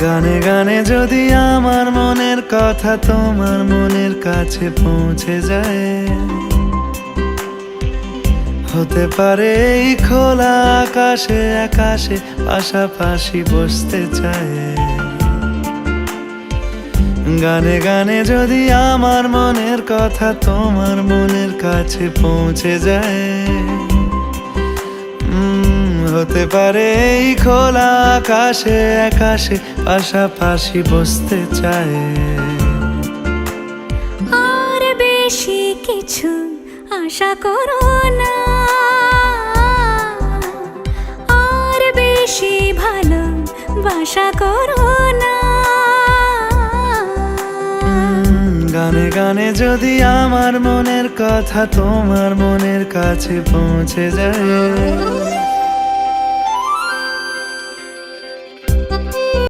গানে গানে যদি আমার মনের কথা তোমার মনের কাছে পৌঁছে যায়, হতে পারে এই খোলা আকাশে আকাশে পাশাপাশি বসতে চায়। গানে গানে যদি আমার মনের কথা তোমার মনের কাছে পৌঁছে যায়, হতে পারে এই খোলা আকাশে আকাশে পাশাপাশি বসতে চায়। আর বেশি কিছু আশা করো না, আর বেশি ভালোবাসা করো না। গানে গানে যদি আমার মনের কথা তোমার মনের কাছে পৌঁছে যায়,